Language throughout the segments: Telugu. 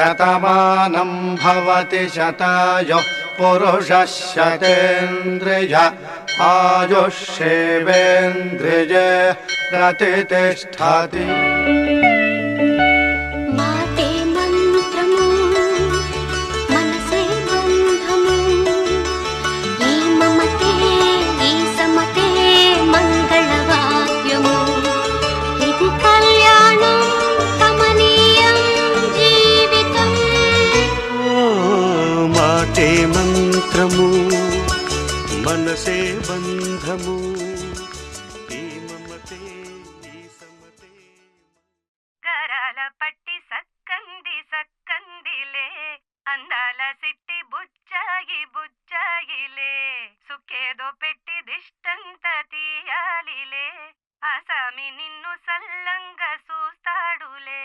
శతమానం భవతి శతాయుః పురుషः శతేంద్రియ ఆయుష్యేవేంద్రియే ప్రతిష్ఠతి. మంత్రము మనసే బంధము ఈ మమతే ఈ సమతే. గరాల పట్టి సక్కంది సక్కందిలే అందాల సిట్టి బుచ్చాయి బుచ్చాయిలే సుఖేదో పెట్టి దిష్టంత తీయాలిలే ఆసామి నిన్ను సల్లంగా చూస్తాడులే.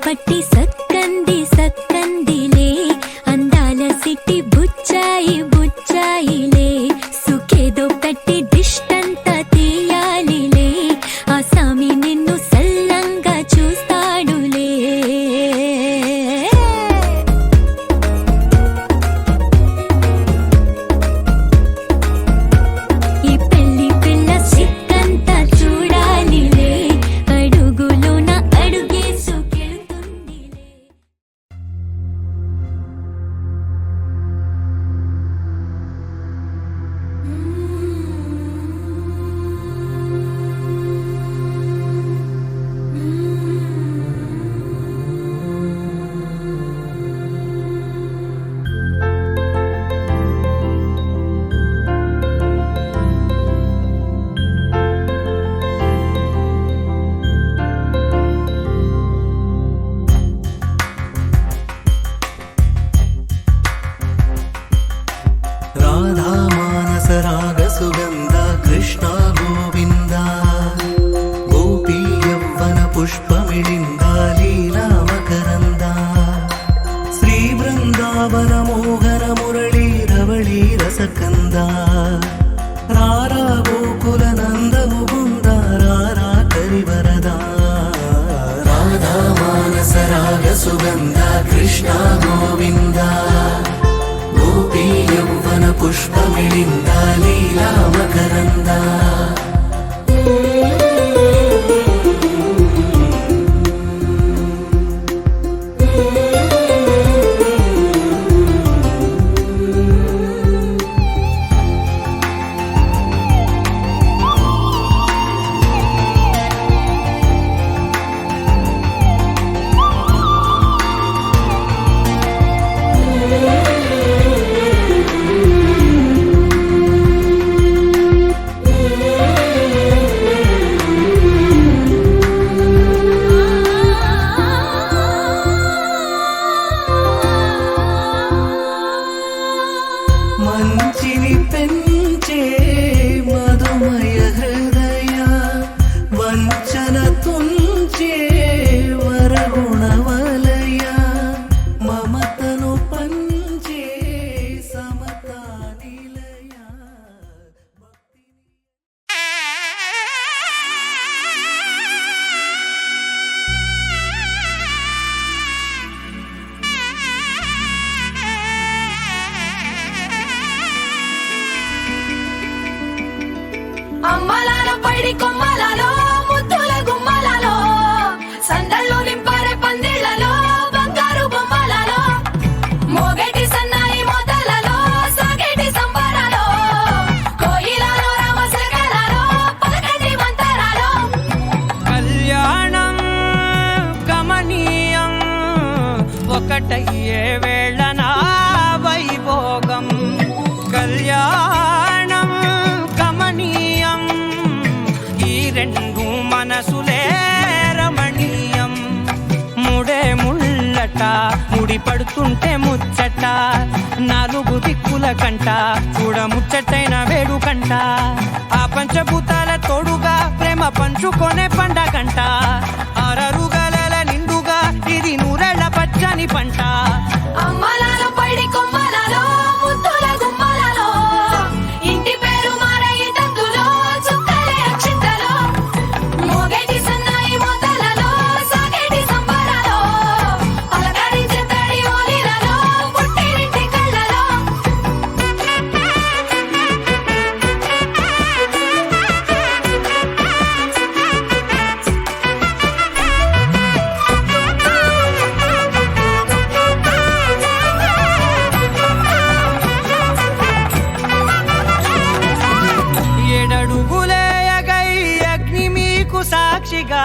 పట్టి సక్కంది సక్కందిలే అందాల సిట్టి బుచ్చాయి బుచ్చాయిలే సుఖేదో పెట్టి దిష్టంత తీయాలిలే ఆసామి నిన్ను సల్లంగా చూస్తాడులే. ఈ పెళ్లి పిల్ల సిక్కంతా చూడాలిలే అడుగులోన అడుగేసుకెళ్తుందిలే. రాధా మానస రాగ సుగంధ కృష్ణ గోవింద గోపీ యవ్వన పుష్పమిళింద లీలా మకరంద శ్రీ బృందావన మోహన మురళీ రవళీ రసకంద రారా గోకుల నంద ముకుంద రారా కరివరద. రాధా మానస రాగ సుగంధ కృష్ణ గోవింద గోపీ యవ్వన పుష్పమిళింద లీలా మకరంద. మంచిని పెంచే మధుమయ హృదయ వంచన తుంచే వరగుణ వలయ మమతను పంచే సమతా నిలయ. అమ్మలాలో పైడి కొమ్మలలో ముద్దుల గుమ్మలలో సందళ్ళు నింపారే పందిళ్లలో బంగారు బొమ్మలలో మోగేటి సన్నాయి మోతలలో సాగేటి సంబరాలో కోయిలలో రామశకలలో పలకటి మంతరాలో. కళ్యాణం గమనీయం ఒకటయ్యే వేళనా వైభోగం. కళ్యాణం గమనీయం ఈ రెండు మనసులే రమణీయం. ముడే ముళ్ళట ముడి పడుతుంటే ముచ్చట నాలుగు దిక్కుల కంట చూడ ముచ్చటైన వేడుకంట ఆ పంచభూతాల తోడు ప్రేమ పంచుకొనే పండగంట అరరుగలల నిండుగా ఇది నూరెళ్ళ పచ్చని పంట అమ్మలాలో పైడి కొమ్మలలో ముద్దుల గుమ్మలలో ఇంటి పేరు మారయి తందులో చుక్కలే అక్షింతలో మోగేటి సన్నాయి మోతలలో సాగేటి సంబరాలో పలకరించే తడి ఓలిలలో పుట్టినింటి కళ్ళలో ఏడడుగులేయగై అగ్ని మీకు సాక్షిగా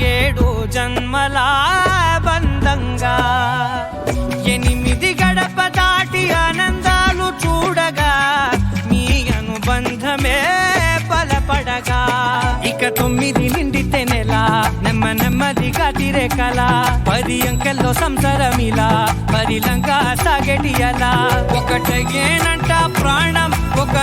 7 జన్మల బంధంగా 8 గడప దాటి ఆనందాలు చూడగా మీ అనుబంధమే బలపడగా ఇక 9 నిండితే నెల నెమ్మదిగా తిరే కల 10 అంకెల్లో సంసారమిలా పరిలంగా సాగేటి అలా ఒకటేనంట ప్రాణం ఒక